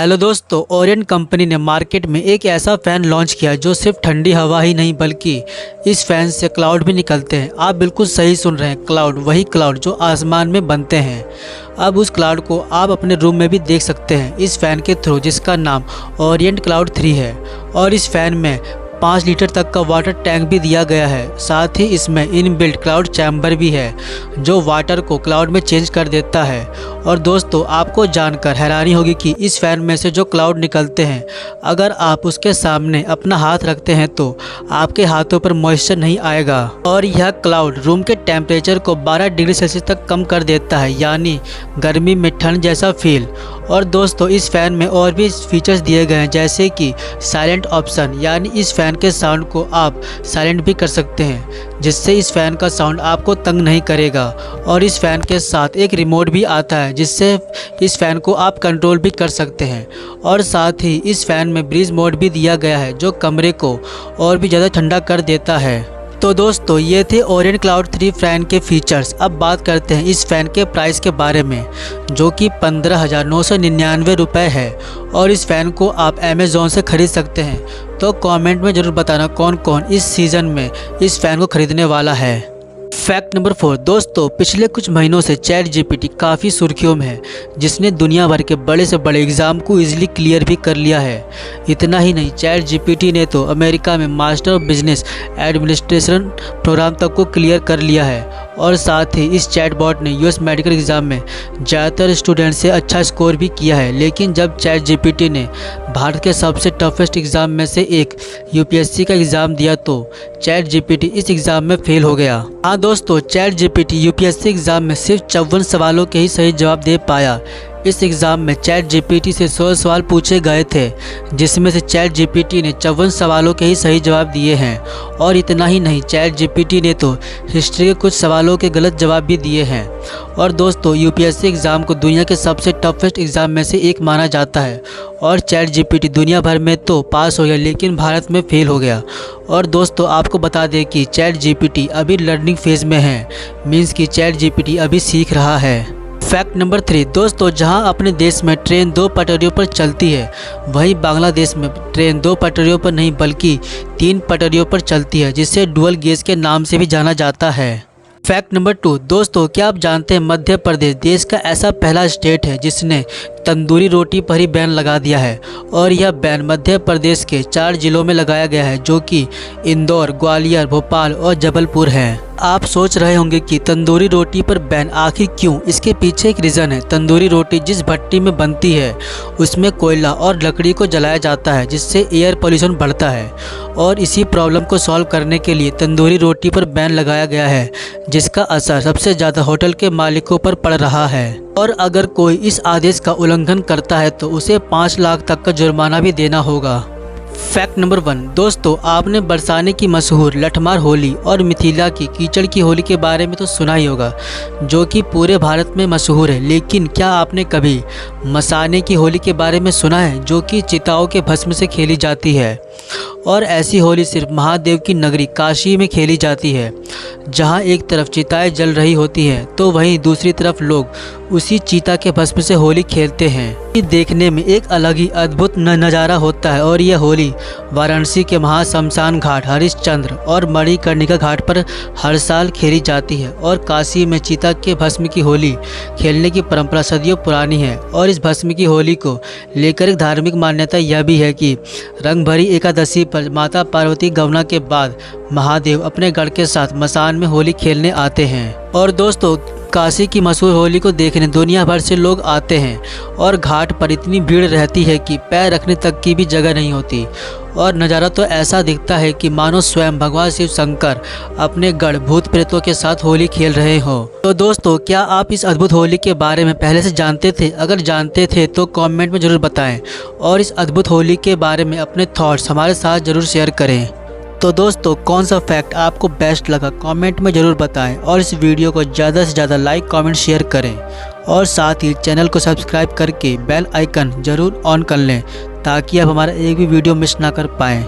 Hello दोस्तों, Orient company ने market में एक ऐसा फ़ैन लॉन्च किया जो सिर्फ ठंडी हवा ही नहीं बल्कि इस फ़ैन से क्लाउड भी निकलते हैं। आप बिल्कुल सही सुन रहे हैं, क्लाउड, वही क्लाउड जो आसमान में बनते हैं। अब उस क्लाउड को आप अपने रूम में भी देख सकते हैं इस फ़ैन के थ्रू, जिसका नाम ओरिएंट क्लाउड 3 है। और इस फ़ैन में 5 लीटर तक का वाटर टैंक भी दिया गया है। साथ ही इसमें इनबिल्ट क्लाउड चैम्बर भी है जो वाटर को क्लाउड में चेंज कर देता है। और दोस्तों, आपको जानकर हैरानी होगी कि इस फ़ैन में से जो क्लाउड निकलते हैं, अगर आप उसके सामने अपना हाथ रखते हैं तो आपके हाथों पर मॉइस्चर नहीं आएगा। और यह क्लाउड रूम के टेम्परेचर को 12 डिग्री सेल्सियस तक कम कर देता है, यानी गर्मी में ठंड जैसा फील। और दोस्तों, इस फ़ैन में और भी फीचर्स दिए गए हैं, जैसे कि साइलेंट ऑप्शन, यानी इस फ़ैन के साउंड को आप साइलेंट भी कर सकते हैं, जिससे इस फ़ैन का साउंड आपको तंग नहीं करेगा। और इस फ़ैन के साथ एक रिमोट भी आता है, जिससे इस फ़ैन को आप कंट्रोल भी कर सकते हैं। और साथ ही इस फ़ैन में ब्रीज मोड भी दिया गया है जो कमरे को और भी ज़्यादा ठंडा कर देता है। तो दोस्तों, ये थे ओरिएंट क्लाउड 3 फ़ैन के फीचर्स। अब बात करते हैं इस फ़ैन के प्राइस के बारे में, जो कि 15,999 रुपये है। और इस फ़ैन को आप अमेज़ॉन से ख़रीद सकते हैं। तो कमेंट में ज़रूर बताना कौन कौन इस सीज़न में इस फ़ैन को ख़रीदने वाला है। फैक्ट नंबर 4 दोस्तों, पिछले कुछ महीनों से चैट जीपीटी काफ़ी सुर्खियों में है, जिसने दुनिया भर के बड़े से बड़े एग्ज़ाम को इजीली क्लियर भी कर लिया है। इतना ही नहीं, चैट जीपीटी ने तो अमेरिका में master of business administration program तक को क्लियर कर लिया है। और साथ ही इस चैटबॉट ने यूएस मेडिकल एग्ज़ाम में ज़्यादातर स्टूडेंट से अच्छा स्कोर भी किया है। लेकिन जब चैट जीपीटी ने भारत के सबसे टफेस्ट एग्ज़ाम में से एक यूपीएससी का एग्ज़ाम दिया तो चैट जीपीटी इस एग्ज़ाम में फेल हो गया। हाँ दोस्तों, चैट जीपीटी यूपीएससी एग्ज़ाम में सिर्फ 54 सवालों के ही सही जवाब दे पाया। इस एग्ज़ाम में चैट जीपीटी से 100 सवाल पूछे गए थे, जिसमें से चैट जीपीटी ने 54 सवालों के ही सही जवाब दिए हैं। और इतना ही नहीं, चैट जीपीटी ने तो हिस्ट्री के कुछ सवालों के गलत जवाब भी दिए हैं। और दोस्तों, यूपीएससी एग्ज़ाम को दुनिया के सबसे टफेस्ट एग्ज़ाम में से एक माना जाता है। और चैट जीपीटी दुनिया भर में तो पास हो गया, लेकिन भारत में फेल हो गया। और दोस्तों, आपको बता दें कि चैट जीपीटी अभी लर्निंग फेज़ में है, मीन्स कि चैट जीपीटी अभी सीख रहा है। फैक्ट नंबर 3 दोस्तों, जहां अपने देश में ट्रेन 2 पटरियों पर चलती है, वहीं बांग्लादेश में ट्रेन 2 पटरियों पर नहीं बल्कि 3 पटरियों पर चलती है, जिसे डुअल गेज के नाम से भी जाना जाता है। फैक्ट नंबर 2 दोस्तों, क्या आप जानते हैं मध्य प्रदेश देश का ऐसा पहला स्टेट है जिसने तंदूरी रोटी पर ही बैन लगा दिया है। और यह बैन मध्य प्रदेश के 4 जिलों में लगाया गया है, जो कि इंदौर, ग्वालियर, भोपाल और जबलपुर है। आप सोच रहे होंगे कि तंदूरी रोटी पर बैन आखिर क्यों? इसके पीछे एक रीज़न है। तंदूरी रोटी जिस भट्टी में बनती है उसमें कोयला और लकड़ी को जलाया जाता है, जिससे एयर पोल्यूशन बढ़ता है। और इसी प्रॉब्लम को सॉल्व करने के लिए तंदूरी रोटी पर बैन लगाया गया है, जिसका असर सबसे ज़्यादा होटल के मालिकों पर पड़ रहा है। और अगर कोई इस आदेश का उल्लंघन करता है तो उसे 5 लाख तक का जुर्माना भी देना होगा। फैक्ट नंबर 1 दोस्तों, आपने बरसाने की मशहूर लठमार होली और मिथिला की कीचड़ की होली के बारे में तो सुना ही होगा, जो कि पूरे भारत में मशहूर है। लेकिन क्या आपने कभी मसाने की होली के बारे में सुना है, जो कि चिताओं के भस्म से खेली जाती है? और ऐसी होली सिर्फ महादेव की नगरी काशी में खेली जाती है, जहां एक तरफ चिताएं जल रही होती हैं तो वहीं दूसरी तरफ लोग उसी चीता के भस्म से होली खेलते हैं। ये देखने में एक अलग ही अद्भुत नज़ारा होता है। और यह होली वाराणसी के महाशमशान घाट, हरिश्चंद्र और मणिकर्णिका घाट पर हर साल खेली जाती है। और काशी में चीता के भस्म की होली खेलने की परंपरा सदियों पुरानी है। और इस भस्म की होली को लेकर एक धार्मिक मान्यता यह भी है कि रंग भरी एकादशी पर माता पार्वती गमना के बाद महादेव अपने गढ़ के साथ मसान में होली खेलने आते हैं। और दोस्तों, काशी की मशहूर होली को देखने दुनिया भर से लोग आते हैं। और घाट पर इतनी भीड़ रहती है कि पैर रखने तक की भी जगह नहीं होती। और नज़ारा तो ऐसा दिखता है कि मानो स्वयं भगवान शिव शंकर अपने गढ़ भूत प्रेतों के साथ होली खेल रहे हो। तो दोस्तों, क्या आप इस अद्भुत होली के बारे में पहले से जानते थे? अगर जानते थे तो कमेंट में ज़रूर बताएं। और इस अद्भुत होली के बारे में अपने थॉट्स हमारे साथ ज़रूर शेयर करें। तो दोस्तों, कौन सा फैक्ट आपको बेस्ट लगा कमेंट में ज़रूर बताएं। और इस वीडियो को ज़्यादा से ज़्यादा लाइक, कमेंट, शेयर करें। और साथ ही चैनल को सब्सक्राइब करके बेल आइकन ज़रूर ऑन कर लें, ताकि आप हमारा एक भी वीडियो मिस ना कर पाएँ।